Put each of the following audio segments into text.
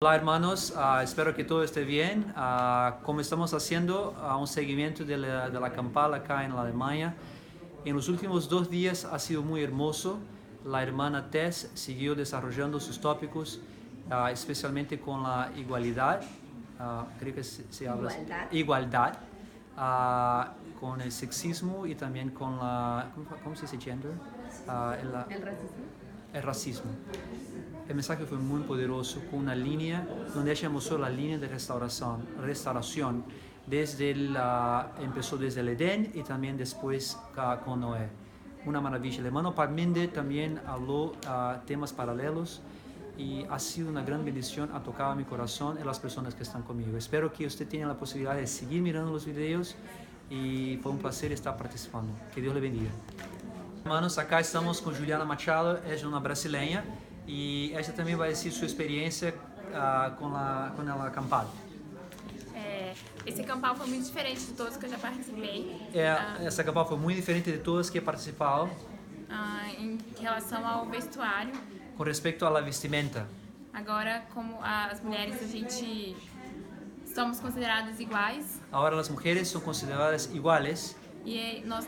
Hola hermanos, espero que todo esté bien. Como estamos haciendo un seguimiento de la campal acá en la Alemania, en los últimos 2 días ha sido muy hermoso. La hermana Tess siguió desarrollando sus tópicos, especialmente con la igualdad, creo que se habla así, igualdad, con el sexismo y también con la, ¿cómo se dice gender? El racismo. El racismo. El mensaje fue muy poderoso, con una línea donde ella mostró la línea de restauración empezó desde el Edén y también después con Noé. Una maravilla. El hermano Parminde también habló temas paralelos y ha sido una gran bendición, ha tocado mi corazón y las personas que están conmigo. Espero que usted tenga la posibilidad de seguir mirando los videos y fue un placer estar participando. Que Dios le bendiga. Hermanos, acá estamos con Juliana Machado, ella es una brasileña y ella también va a decir su experiencia con el acampado. Esse campal foi muito diferente de todos que eu já participei. Essa acampado foi muito diferente de todas que he participado Em relação ao vestuário. con respecto a la vestimenta. Agora, como as mulheres, a gente somos consideradas iguais Ahora las mujeres son consideradas iguales e nós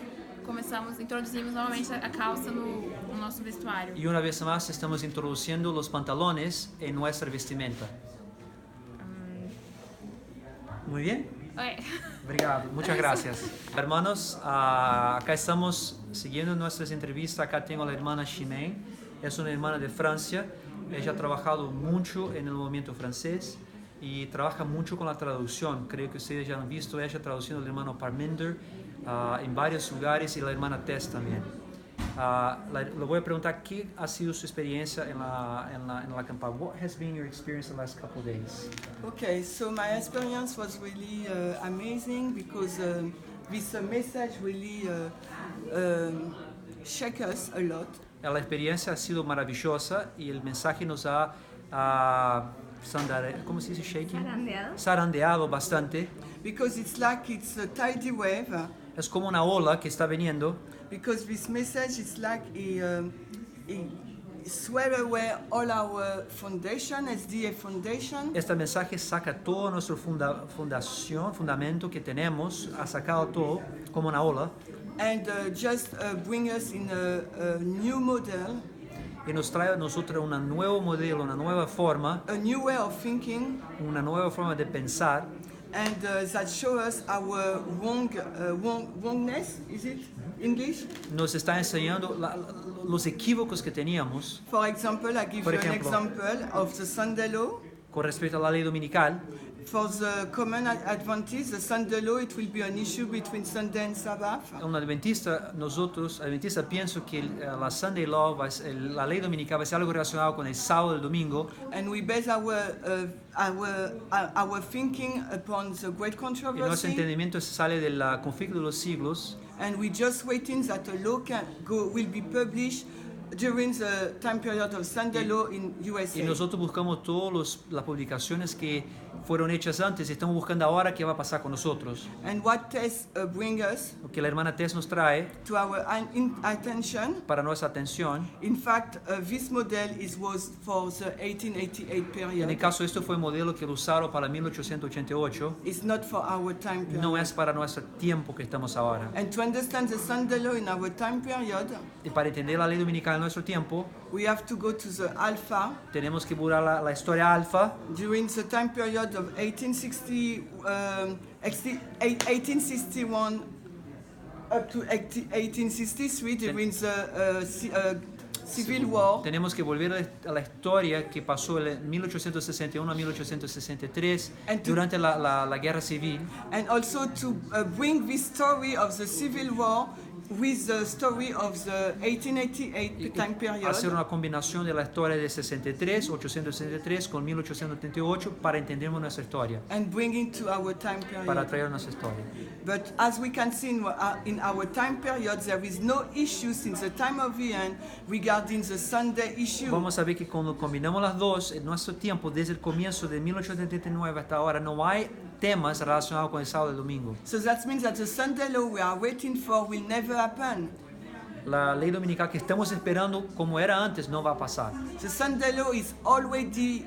introduzimos novamente a calça no nosso vestuário. y una vez más estamos introduciendo los pantalones en nuestra vestimenta. Muy bien. Obrigado, muchas gracias. Hermanos, acá estamos siguiendo nuestras entrevistas. Acá tengo a la hermana Chimène, es una hermana de Francia. Ella ha trabajado mucho en el movimiento francés y trabaja mucho con la traducción. Creo que ustedes ya han visto ella traduciendo al hermano Parminder en varios lugares y la hermana Tess también. Le voy a preguntar qué ha sido su experiencia en la campaña. What has been your experience the last couple of days? Okay, so my experience was really amazing because this message really shook us a lot. La experiencia ha sido maravillosa y el mensaje nos ha ¿cómo se dice shaking? Zarandeado bastante. Because it's like it's a tidal wave. Es como una ola que está viniendo. Because this message is like it swear away all our foundation, SDA foundation. Este mensaje saca todo nuestro fundamento que tenemos, ha sacado todo como una ola. And just bring us in a new model. Y nos trae a nosotros un nuevo modelo, una nueva forma, A new way of thinking. una nueva forma de pensar. And that show us our wrongness, is it English? Nos está enseñando los equívocos que teníamos. For example, I give Por you an ejemplo, example of the Sunday law. Con respecto a la ley dominical, For the common Adventist, the Sunday law, it will be an issue between Sunday and Sabbath. un adventista, pienso que la Sunday Law, la ley dominical va a ser algo relacionado con el sábado y el domingo. And we base our thinking upon the great Y nuestro controversy. entendimiento se sale del conflicto de los siglos. And we just waiting that a law will be published during the time period of Sunday law in USA. Y nosotros buscamos todas las publicaciones que fueron hechas antes y estamos buscando ahora qué va a pasar con nosotros. And what tests bring us Lo que la hermana Tess nos trae to our attention. para nuestra atención. In fact, this model was for the 1888 period. En el caso, esto fue el modelo que lo usaron para 1888. It's not for our time period. No es para nuestro tiempo que estamos ahora. And to understand the Sunday law in our time period, Y para entender la ley dominical en nuestro tiempo, we have to go to the Alpha tenemos que buscar la historia alfa during the time period of 1861 up to 1863 during the Civil War. Tenemos que volver a la historia que pasó de 1861 a 1863 durante la guerra civil. And also to bring this story of the Civil War with the story of the 1888 time period. Hacer una combinación de la historia de 863 con 1888 para entender nuestra historia, And bringing to our time period. para traer nuestra historia. But as we can see in our time period, there is no issue since the time of the end regarding the Sunday issue. Vamos a ver que cuando combinamos las dos, en nuestro tiempo, desde el comienzo de 1889 hasta ahora, no hay temas relacionados con el sábado y el domingo. So that means that the Sunday law we are waiting for will never happen. La ley dominical que estamos esperando como era antes no va a pasar. The Sunday law is already,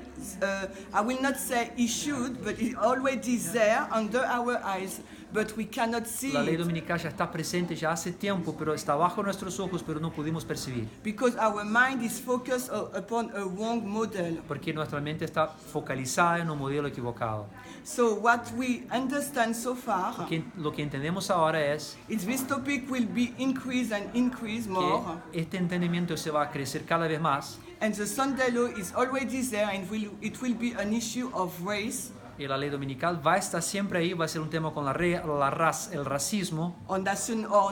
I will not say issued, but it's already there under our eyes, but we cannot see La ley it. dominical ya está presente ya hace tiempo, pero está bajo nuestros ojos, pero no pudimos percibir. Because our mind is focused upon a wrong model. Porque nuestra mente está focalizada en un modelo equivocado. So what we understand so far Lo que entendemos ahora es is this topic will be increased and increased more. que este entendimiento se va a crecer cada vez más. And the Sunday law is already there and it will be an issue of race. Y la ley dominical va a estar siempre ahí, va a ser un tema con el racismo, Or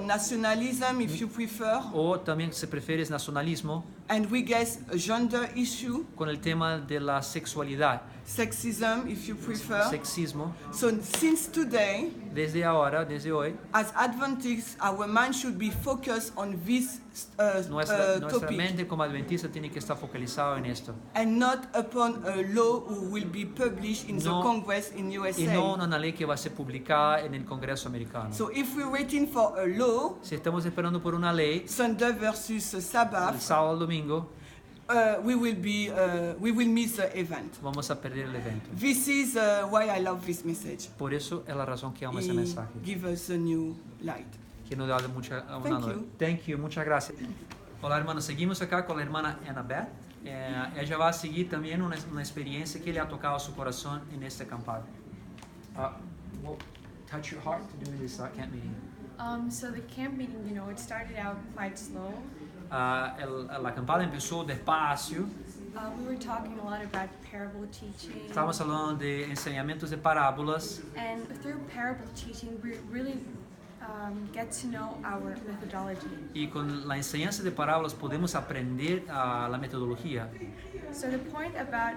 nationalism, if you prefer. o también se prefiere es nacionalismo, And we guess a gender issue, con el tema de la sexualidad, sexism, if you prefer. sexismo. So since today, Desde ahora, desde hoy, as Adventists, our mind should be focused on this nuestra topic mente como adventista tiene que estar focalizado en esto. and not upon a law who will be published in the No, Congress in Y USA. no una ley que va a ser publicada en el Congreso americano. So if we're waiting for a law, Si estamos esperando por una ley, Sunday versus el Sabbath, sábado, el domingo, we will miss the event. vamos a perder el evento. This is why I love this message. Por eso es la razón que amo ese It mensaje, give us a new light. que nos da mucha Thank una you. Thank you, muchas gracias. Hola hermanos, seguimos acá con la hermana Annabeth. Ella va a seguir también una experiencia que le ha tocado su corazón en este acampado. What touch your heart to do this camp meeting? So the camp meeting, it started out quite slow. La acampada empezó despacio. We were talking a lot about parable teaching. Estamos hablando de enseñamientos de parábolas. And through parable teaching, we really get to know our methodology. Y con la enseñanza de parábolas podemos aprender la metodología. So the point about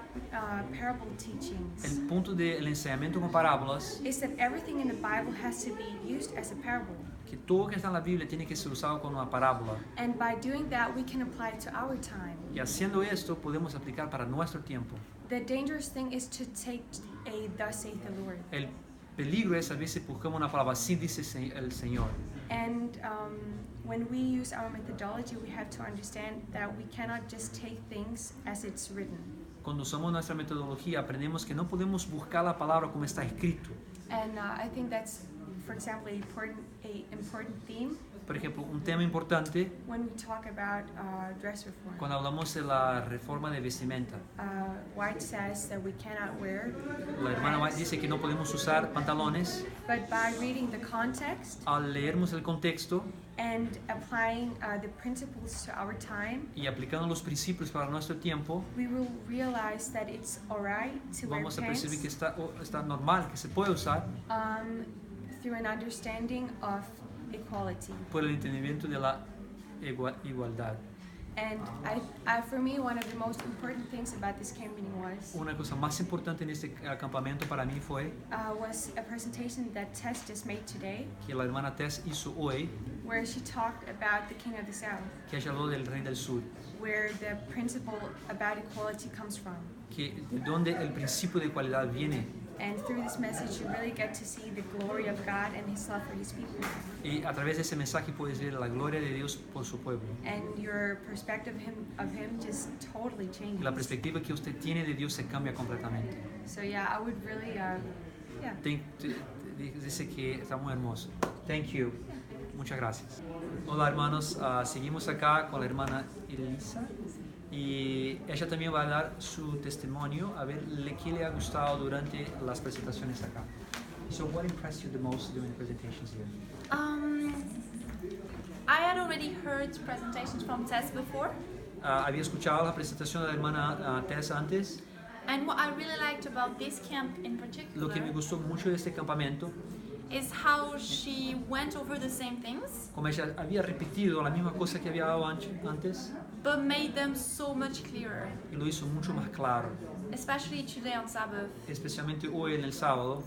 parable teachings El punto del enseñamiento con parábolas is that everything in the Bible has to be used as a parable. que todo que está en la Biblia tiene que ser usado con una parábola. And by doing that, we can apply it to our time. Y haciendo esto podemos aplicar para nuestro tiempo. The dangerous thing is to take a "Thus saith the Lord." El peligro es a veces buscamos una palabra, así dice el Señor. And when we use our methodology, we have to understand that we cannot just take things as it's written. Cuando usamos nuestra metodología aprendemos que no podemos buscar la palabra como está escrito. And I think that's, for example, a important theme Por ejemplo, un tema importante when we talk about dress reform. cuando hablamos de la reforma de vestimenta. White says that we cannot wear La hermana White pants, dice que no podemos usar pantalones. but by reading the context Al leermos el contexto and applying the principles to our time, y aplicando los principios para nuestro tiempo, we will realize that it's alright to wear vamos a pants percibir que está normal, que se puede usar through an understanding of equality. por el entendimiento de la igualdad. And for me, one of the most important things about this camp meeting Una cosa más importante en este acampamento para mí fue was a presentation that Tess just made today, que la hermana Tess hizo hoy, where she talked about the King of the South, que ella habló del Rey del Sur, where the principle about equality comes from. que de donde el principio de igualdad viene. And through this message, you really get to see the glory of God and His love for His people. Y a través de ese mensaje puedes ver la gloria de Dios por su pueblo. And your perspective of Him just totally changes. La perspectiva que usted tiene de Dios se cambia completamente. So yeah, I would really, Dice que está muy hermoso. Thank you. Muchas gracias. Hola hermanos, seguimos acá con la hermana Elisa y ella también va a dar su testimonio a ver qué le ha gustado durante las presentaciones acá. So what impressed you the most during the presentations here? I had already heard presentations from Tess before, Había escuchado la presentación de la hermana Tess antes. and what I really liked about this camp in Lo que me particular gustó mucho de este campamento, is how she went over the same things, como ella había repetido la misma cosa que había dado antes but made them so much clearer, y lo hizo mucho más claro, especially today on Sabbath, especialmente hoy en el sábado,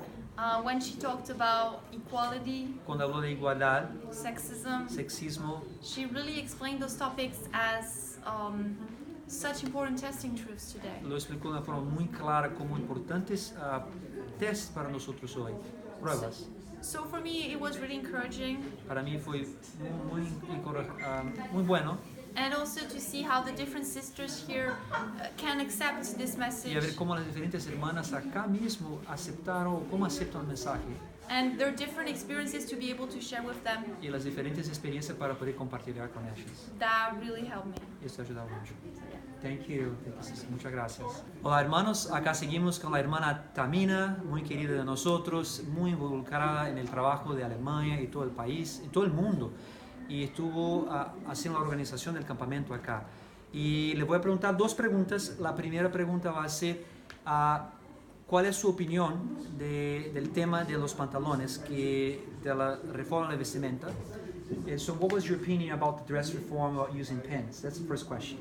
when she talked about equality, cuando habló de igualdad, sexism. sexismo. She really explained those topics as such important testing truths today. Lo explicó de una forma muy clara como importantes test para nosotros hoy, pruebas. So for me, it was really encouraging. Para mí fue muy bueno. And also to see how the different sisters here can accept this message. Y a ver cómo las diferentes hermanas acá mismo aceptaron, cómo aceptan el mensaje. And their different experiences to be able to share with them. Y las diferentes experiencias para poder compartir con ellas. That really helped me. Esto ayuda mucho. Thank you. Muchas gracias. Hola hermanos, acá seguimos con la hermana Tamina, muy querida de nosotros, muy involucrada en el trabajo de Alemania y todo el país, y todo el mundo. Y estuvo haciendo la organización del campamento acá. Y le voy a preguntar dos preguntas. La primera pregunta va a ser, ¿cuál es su opinión del tema de los pantalones, de la reforma de la vestimenta? So what was your opinion about the dress reform about using pants? That's the first question.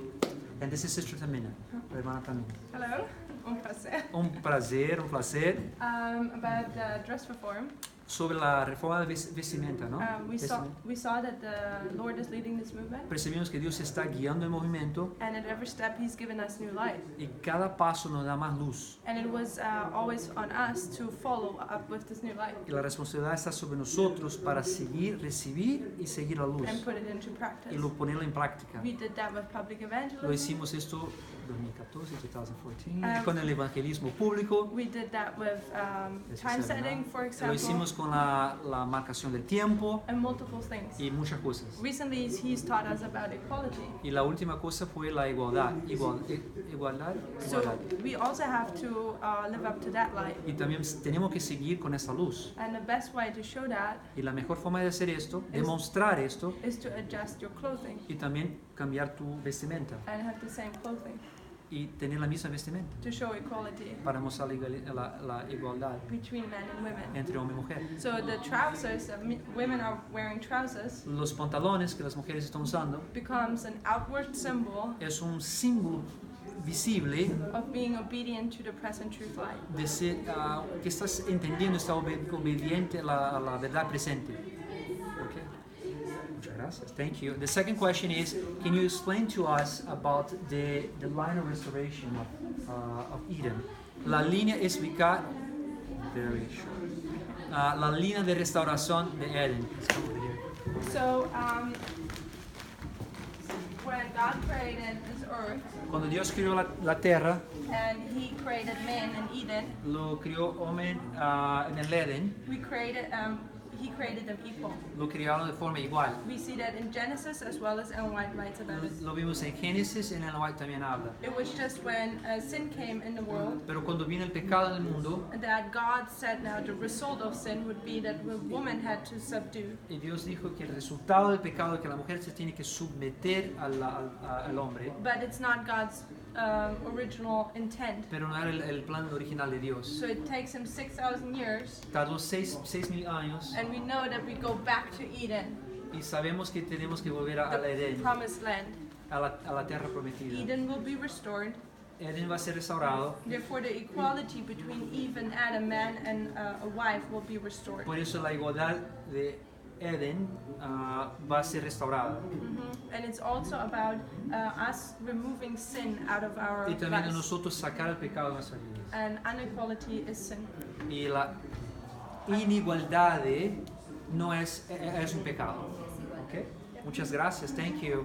And this is Sister Tamina, la hermana Tamina. Hello, un placer. Un prazer, un placer. About the dress reform. Sobre la reforma de vestimenta, ¿no? We saw that the Lord is leading this movement. Percibimos que Dios está guiando el movimiento. And at every step He's given us new light. Y cada paso nos da más luz. And it was always on us to follow up with this new light. Y la responsabilidad está sobre nosotros para seguir, recibir y seguir la luz. And put it into practice. Y ponerlo en práctica. We did that with public evangelism. Lo hicimos esto 2014, 2014, con el evangelismo público. We did that with time setting, for example. Lo hicimos con la marcación del tiempo. And multiple things. Y muchas cosas. Recently, He's taught us about equality. Y la última cosa fue la igualdad. Igualdad. So we also have to live up to that light. Y también tenemos que seguir con esa luz. And the best way to show that Y la mejor forma de hacer esto, demostrar esto, is to adjust your clothing. Y también cambiar tu vestimenta. And have the same clothing. Y tener la misma vestimenta. To show equality. Para mostrar la igualdad. Between men and women. Entre hombre y mujer. So the trousers, women are wearing trousers. Los pantalones que las mujeres están usando. Becomes an outward symbol. Es un símbolo visible of being obedient to the present truth light. De ser, que estás entendiendo, estás obediente a la verdad presente. Okay. Muchas gracias. Thank you. The second question is, can you explain to us about the line of restoration of Eden? La línea explicar, very short. La línea de restauración de Eden. So, when God created this earth, cuando Dios creó la tierra, and He created man in Eden, lo creó hombre en el Edén. He created them equal. Lo crearon de forma igual. We see that in Genesis as well as Ellen White writes about it. Lo vimos en Génesis y en Ellen White también habla. It was just when sin came in the world. Pero cuando vino el pecado en el mundo, that God said now the result of sin would be that the woman had to subdue. Y Dios dijo que el resultado del pecado es que la mujer se tiene que someter al hombre. But it's not God's original intent. Pero no era el plan original de Dios. So it takes him 6,000 years. Tardó 6,000 años. And we know that we go back to Eden. Y sabemos que tenemos que volver a Edén. Promised land. A la tierra prometida. Eden will be restored. Eden va a ser restaurado. Therefore, the equality between Eve and Adam, man and a wife, will be restored. Por eso la igualdad de Eden va a ser restaurada. And it's also about us removing sin out of our Y también de lives. nosotros sacar el pecado de nuestras vidas. And inequality is sin. Y la inigualdad no es un pecado. Okay? Muchas gracias. Thank you.